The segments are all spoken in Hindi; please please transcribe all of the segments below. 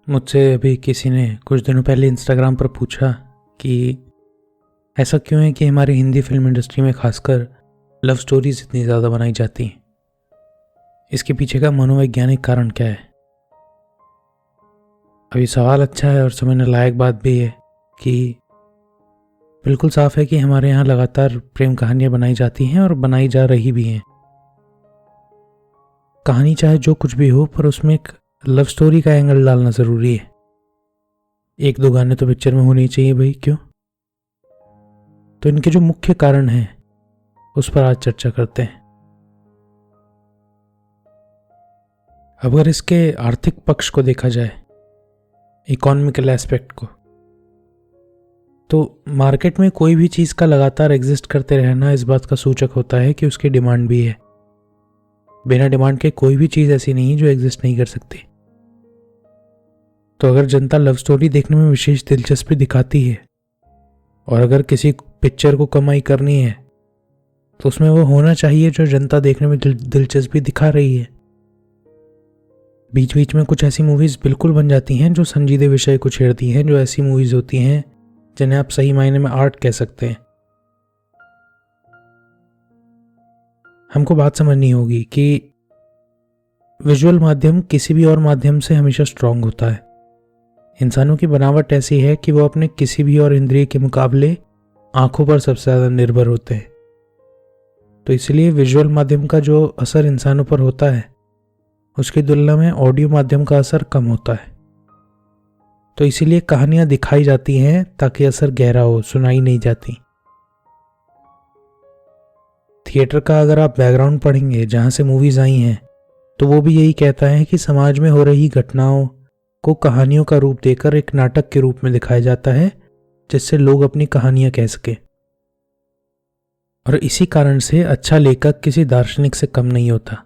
मुझसे अभी किसी ने कुछ दिनों पहले इंस्टाग्राम पर पूछा कि ऐसा क्यों है कि हमारी हिंदी फिल्म इंडस्ट्री में खासकर लव स्टोरीज इतनी ज़्यादा बनाई जाती हैं। इसके पीछे का मनोवैज्ञानिक कारण क्या है। अभी सवाल अच्छा है और समझने लायक बात भी है कि बिल्कुल साफ है कि हमारे यहाँ लगातार प्रेम कहानियाँ बनाई जाती हैं और बनाई जा रही भी हैं। कहानी चाहे जो कुछ भी हो, पर उसमें एक लव स्टोरी का एंगल डालना ज़रूरी है। एक दो गाने तो पिक्चर में होने ही चाहिए भाई, क्यों। तो इनके जो मुख्य कारण हैं उस पर आज चर्चा करते हैं। अगर इसके आर्थिक पक्ष को देखा जाए, इकोनॉमिकल एस्पेक्ट को, तो मार्केट में कोई भी चीज़ का लगातार एग्जिस्ट करते रहना इस बात का सूचक होता है कि उसकी डिमांड भी है। बिना डिमांड के कोई भी चीज़ ऐसी नहीं जो एग्जिस्ट नहीं कर सकती। तो अगर जनता लव स्टोरी देखने में विशेष दिलचस्पी दिखाती है और अगर किसी पिक्चर को कमाई करनी है तो उसमें वो होना चाहिए जो जनता देखने में दिलचस्पी दिखा रही है। बीच बीच में कुछ ऐसी मूवीज़ बिल्कुल बन जाती हैं जो संजीदे विषय को छेड़ती हैं, जो ऐसी मूवीज़ होती हैं जिन्हें आप सही मायने में आर्ट कह सकते हैं। हमको बात समझनी होगी कि विजुअल माध्यम किसी भी और माध्यम से हमेशा स्ट्रांग होता है। इंसानों की बनावट ऐसी है कि वो अपने किसी भी और इंद्रिय के मुकाबले आंखों पर सबसे ज़्यादा निर्भर होते हैं। तो इसलिए विजुअल माध्यम का जो असर इंसानों पर होता है उसकी तुलना में ऑडियो माध्यम का असर कम होता है। तो इसीलिए कहानियां दिखाई जाती हैं ताकि असर गहरा हो, सुनाई नहीं जाती। थिएटर का अगर आप बैकग्राउंड पढ़ेंगे जहां से मूवीज आई हैं तो वो भी यही कहता है कि समाज में हो रही घटनाओं को कहानियों का रूप देकर एक नाटक के रूप में दिखाया जाता है जिससे लोग अपनी कहानियां कह सके। और इसी कारण से अच्छा लेखक किसी दार्शनिक से कम नहीं होता,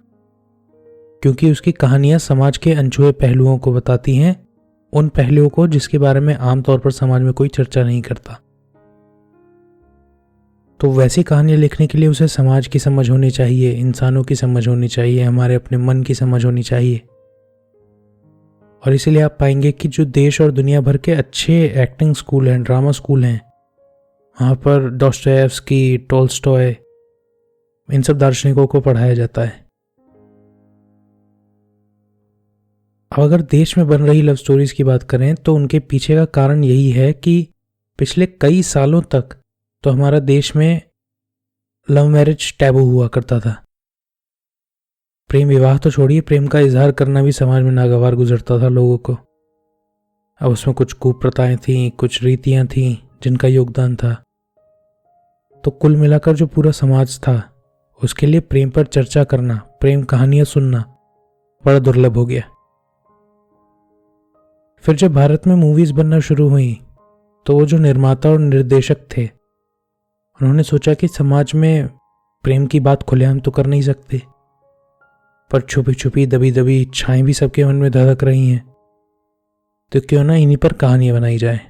क्योंकि उसकी कहानियां समाज के अनछुए पहलुओं को बताती हैं, उन पहलुओं को जिसके बारे में आमतौर पर समाज में कोई चर्चा नहीं करता। तो वैसी कहानियां लिखने के लिए उसे समाज की समझ होनी चाहिए, इंसानों की समझ होनी चाहिए, हमारे अपने मन की समझ होनी चाहिए। और इसीलिए आप पाएंगे कि जो देश और दुनिया भर के अच्छे एक्टिंग स्कूल हैं, ड्रामा स्कूल हैं, वहाँ पर डॉस्टोयेव्स्की, टोल्स्टॉय, इन सब दार्शनिकों को पढ़ाया जाता है। अब अगर देश में बन रही लव स्टोरीज की बात करें तो उनके पीछे का कारण यही है कि पिछले कई सालों तक तो हमारा देश में लव मैरिज टैबू हुआ करता था। प्रेम विवाह तो छोड़िए, प्रेम का इजहार करना भी समाज में नागवार गुजरता था लोगों को। अब उसमें कुछ कुप्रथाएं थीं, कुछ रीतियां थीं जिनका योगदान था। तो कुल मिलाकर जो पूरा समाज था उसके लिए प्रेम पर चर्चा करना, प्रेम कहानियां सुनना बड़ा दुर्लभ हो गया। फिर जब भारत में मूवीज बनना शुरू हुई तो वो जो निर्माता और निर्देशक थे उन्होंने सोचा कि समाज में प्रेम की बात खुलेआम तो कर नहीं सकते, पर छुपी छुपी दबी दबी इच्छाएं भी सबके मन में धड़क रही हैं, तो क्यों ना इन्हीं पर कहानियां बनाई जाए।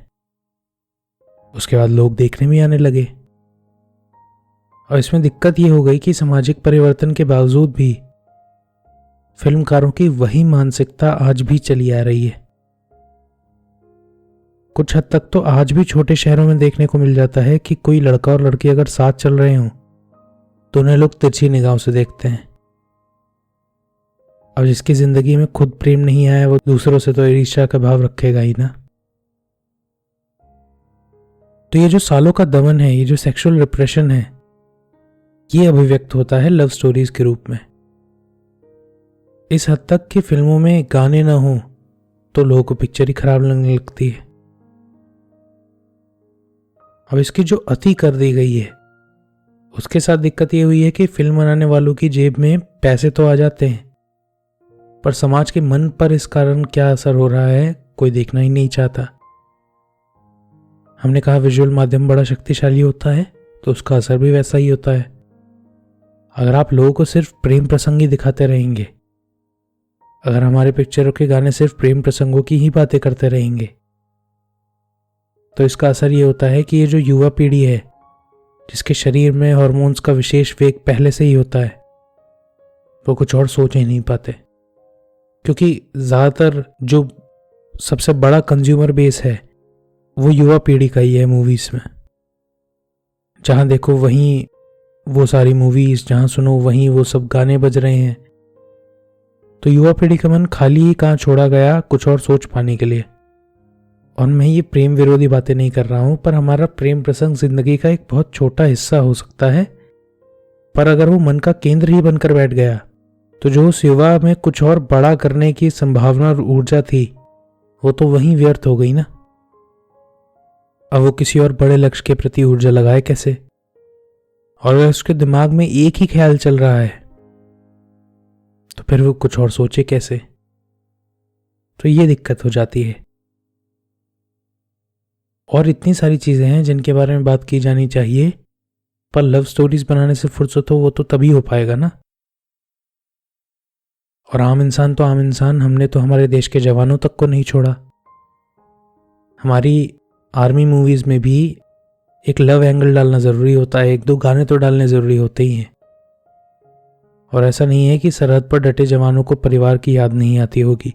उसके बाद लोग देखने भी आने लगे। और इसमें दिक्कत ये हो गई कि सामाजिक परिवर्तन के बावजूद भी फिल्मकारों की वही मानसिकता आज भी चली आ रही है। कुछ हद तक तो आज भी छोटे शहरों में देखने को मिल जाता है कि कोई लड़का और लड़की अगर साथ चल रहे हों तो उन्हें लोग तिरछी निगाहों से देखते हैं। अब जिसकी जिंदगी में खुद प्रेम नहीं आया वो दूसरों से तो ईर्ष्या का भाव रखेगा ही ना। तो ये जो सालों का दमन है, ये जो सेक्सुअल रिप्रेशन है, ये अभिव्यक्त होता है लव स्टोरीज के रूप में। इस हद तक कि फिल्मों में गाने ना हो तो लोगों को पिक्चर ही खराब लगने लगती है। अब इसकी जो अति कर दी गई है उसके साथ दिक्कत ये हुई है कि फिल्म बनाने वालों की जेब में पैसे तो आ जाते हैं, पर समाज के मन पर इस कारण क्या असर हो रहा है कोई देखना ही नहीं चाहता। हमने कहा विजुअल माध्यम बड़ा शक्तिशाली होता है तो उसका असर भी वैसा ही होता है। अगर आप लोगों को सिर्फ प्रेम प्रसंग ही दिखाते रहेंगे, अगर हमारे पिक्चरों के गाने सिर्फ प्रेम प्रसंगों की ही बातें करते रहेंगे, तो इसका असर ये होता है कि ये जो युवा पीढ़ी है जिसके शरीर में हार्मोन्स का विशेष वेग पहले से ही होता है, वो कुछ और सोच ही नहीं पाते। क्योंकि ज़्यादातर जो सबसे बड़ा कंज्यूमर बेस है वो युवा पीढ़ी का ही है मूवीज़ में। जहाँ देखो वहीं वो सारी मूवीज़, जहाँ सुनो वहीं वो सब गाने बज रहे हैं। तो युवा पीढ़ी का मन खाली ही कहाँ छोड़ा गया कुछ और सोच पाने के लिए। और मैं ये प्रेम विरोधी बातें नहीं कर रहा हूँ, पर हमारा प्रेम प्रसंग जिंदगी का एक बहुत छोटा हिस्सा हो सकता है, पर अगर वो मन का केंद्र ही बनकर बैठ गया तो जो उस युवा में कुछ और बड़ा करने की संभावना और ऊर्जा थी वो तो वहीं व्यर्थ हो गई ना। अब वो किसी और बड़े लक्ष्य के प्रति ऊर्जा लगाए कैसे? और अगर उसके दिमाग में एक ही ख्याल चल रहा है तो फिर वो कुछ और सोचे कैसे? तो ये दिक्कत हो जाती है। और इतनी सारी चीजें हैं जिनके बारे में बात की जानी चाहिए, पर लव स्टोरीज बनाने से फुर्सत हो वो तो तभी हो पाएगा ना। और आम इंसान तो आम इंसान, हमने तो हमारे देश के जवानों तक को नहीं छोड़ा। हमारी आर्मी मूवीज में भी एक लव एंगल डालना ज़रूरी होता है, एक दो गाने तो डालने ज़रूरी होते ही हैं। और ऐसा नहीं है कि सरहद पर डटे जवानों को परिवार की याद नहीं आती होगी,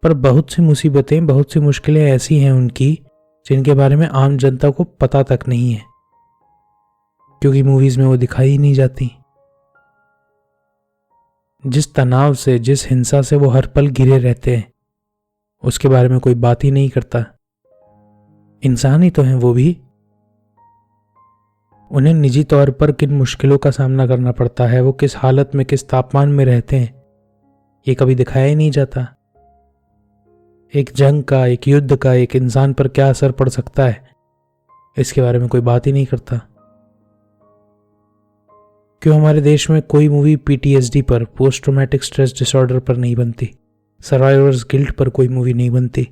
पर बहुत सी मुसीबतें, बहुत सी मुश्किलें ऐसी हैं उनकी जिनके बारे में आम जनता को पता तक नहीं है, क्योंकि मूवीज में वो दिखाई ही नहीं जाती। जिस तनाव से, जिस हिंसा से वो हर पल घिरे रहते हैं उसके बारे में कोई बात ही नहीं करता। इंसान ही तो हैं वो भी। उन्हें निजी तौर पर किन मुश्किलों का सामना करना पड़ता है, वो किस हालत में, किस तापमान में रहते हैं, ये कभी दिखाया ही नहीं जाता। एक जंग का, एक युद्ध का एक इंसान पर क्या असर पड़ सकता है इसके बारे में कोई बात ही नहीं करता। क्यों हमारे देश में कोई मूवी PTSD पर, पोस्ट ट्रॉमेटिक स्ट्रेस डिसऑर्डर पर नहीं बनती? सर्वाइवर्स गिल्ट पर कोई मूवी नहीं बनती?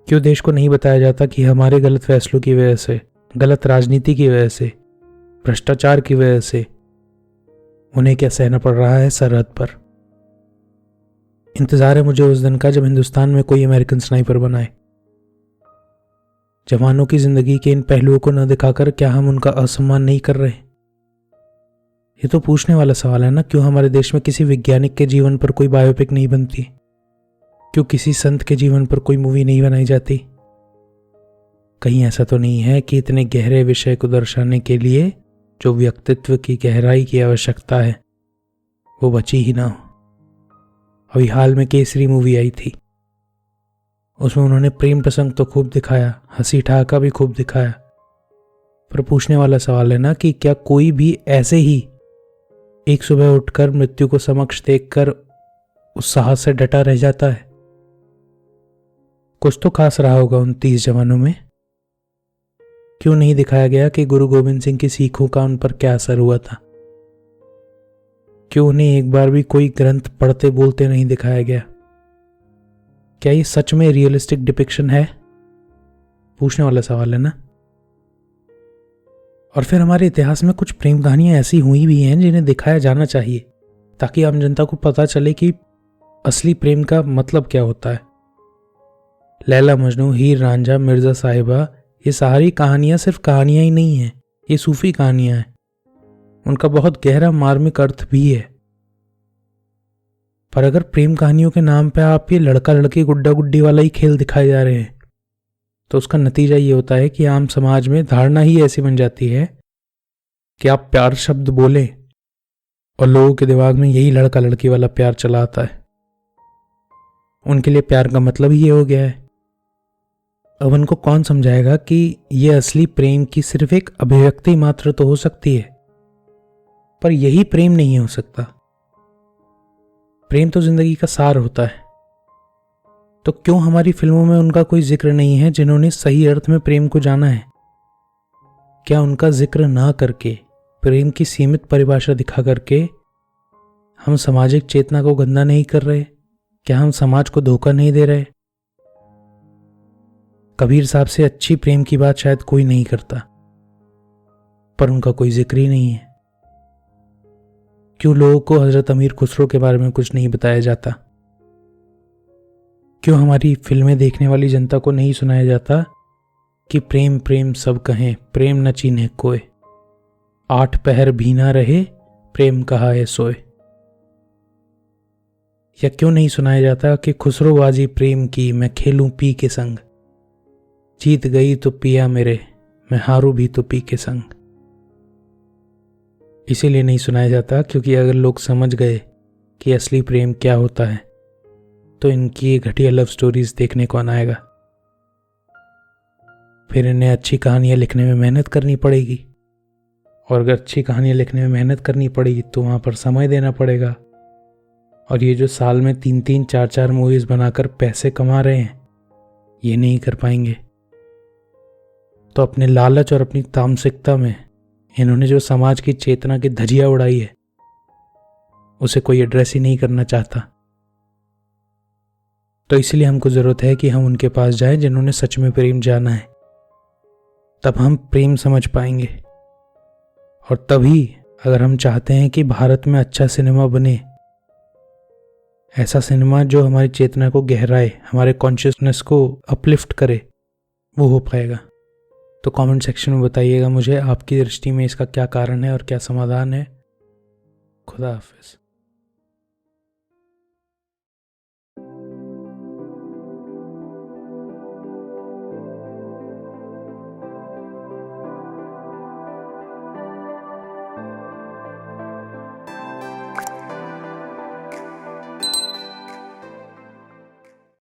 क्यों देश को नहीं बताया जाता कि हमारे गलत फैसलों की वजह से, गलत राजनीति की वजह से, भ्रष्टाचार की वजह से उन्हें क्या सहना पड़ रहा है सरहद पर? इंतजार है मुझे उस दिन का जब हिंदुस्तान में कोई अमेरिकन स्नाइपर बनाए। जवानों की जिंदगी के इन पहलुओं को न दिखाकर क्या हम उनका असम्मान नहीं कर रहे? ये तो पूछने वाला सवाल है ना। क्यों हमारे देश में किसी वैज्ञानिक के जीवन पर कोई बायोपिक नहीं बनती? क्यों किसी संत के जीवन पर कोई मूवी नहीं बनाई जाती? कहीं ऐसा तो नहीं है कि इतने गहरे विषय को दर्शाने के लिए जो व्यक्तित्व की गहराई की आवश्यकता है वो बची ही ना हो? अभी हाल में केसरी मूवी आई थी, उसमें उन्होंने प्रेम प्रसंग तो खूब दिखाया, हंसी ठहाका भी खूब दिखाया, पर पूछने वाला सवाल है ना कि क्या कोई भी ऐसे ही एक सुबह उठकर मृत्यु को समक्ष देखकर उस साहस से डटा रह जाता है? कुछ तो खास रहा होगा उन 30 जवानों में। क्यों नहीं दिखाया गया कि गुरु गोविंद सिंह की सीखों का उन पर क्या असर हुआ था? क्यों उन्हें एक बार भी कोई ग्रंथ पढ़ते बोलते नहीं दिखाया गया? क्या ये सच में रियलिस्टिक डिपिक्शन है? पूछने वाला सवाल है ना। और फिर हमारे इतिहास में कुछ प्रेम कहानियां ऐसी हुई भी हैं जिन्हें दिखाया जाना चाहिए, ताकि आम जनता को पता चले कि असली प्रेम का मतलब क्या होता है। लैला मजनू, हीर रांझा, मिर्जा साहिबा, ये सारी कहानियां सिर्फ कहानियां ही नहीं हैं, ये सूफी कहानियां हैं। उनका बहुत गहरा मार्मिक अर्थ भी है। पर अगर प्रेम कहानियों के नाम पे आप ये लड़का लड़की गुड्डा गुड्डी वाला ही खेल दिखाए जा रहे हैं तो उसका नतीजा ये होता है कि आम समाज में धारणा ही ऐसी बन जाती है कि आप प्यार शब्द बोले और लोगों के दिमाग में यही लड़का लड़की वाला प्यार चला आता है। उनके लिए प्यार का मतलब ही ये हो गया है। अब उनको कौन समझाएगा कि ये असली प्रेम की सिर्फ एक अभिव्यक्ति मात्र तो हो सकती है, पर यही प्रेम नहीं हो सकता। प्रेम तो जिंदगी का सार होता है। तो क्यों हमारी फिल्मों में उनका कोई जिक्र नहीं है जिन्होंने सही अर्थ में प्रेम को जाना है? क्या उनका जिक्र ना करके, प्रेम की सीमित परिभाषा दिखा करके हम सामाजिक चेतना को गंदा नहीं कर रहे? क्या हम समाज को धोखा नहीं दे रहे? कबीर साहब से अच्छी प्रेम की बात शायद कोई नहीं करता, पर उनका कोई जिक्र ही नहीं है। क्यों लोगों को हजरत अमीर खुसरो के बारे में कुछ नहीं बताया जाता? क्यों हमारी फिल्में देखने वाली जनता को नहीं सुनाया जाता कि प्रेम प्रेम सब कहें, प्रेम न चीन्हे कोय, 8 पहर भी ना रहे, प्रेम कहा है सोए। या क्यों नहीं सुनाया जाता कि खुसरोबाजी प्रेम की मैं खेलूं पी के संग, जीत गई तो पिया मेरे, मैं हारू भी तो पी के संग। इसीलिए नहीं सुनाया जाता क्योंकि अगर लोग समझ गए कि असली प्रेम क्या होता है तो इनकी ये घटिया लव स्टोरीज देखने कौन आएगा। फिर इन्हें अच्छी कहानियाँ लिखने में मेहनत करनी पड़ेगी, और अगर अच्छी कहानियाँ लिखने में मेहनत करनी पड़ेगी तो वहाँ पर समय देना पड़ेगा। और ये जो साल में 3-3 4-4 मूवीज़ बनाकर पैसे कमा रहे हैं, ये नहीं कर पाएंगे। तो अपने लालच और अपनी तामसिकता में इन्होंने जो समाज की चेतना की धजिया उड़ाई है उसे कोई एड्रेस ही नहीं करना चाहता। तो इसलिए हमको ज़रूरत है कि हम उनके पास जाएं जिन्होंने सच में प्रेम जाना है, तब हम प्रेम समझ पाएंगे। और तभी अगर हम चाहते हैं कि भारत में अच्छा सिनेमा बने, ऐसा सिनेमा जो हमारी चेतना को गहराए, हमारे कॉन्शियसनेस को अपलिफ्ट करे, वो हो पाएगा। तो कमेंट सेक्शन में बताइएगा मुझे आपकी दृष्टि में इसका क्या कारण है और क्या समाधान है। खुदा हाफिज़।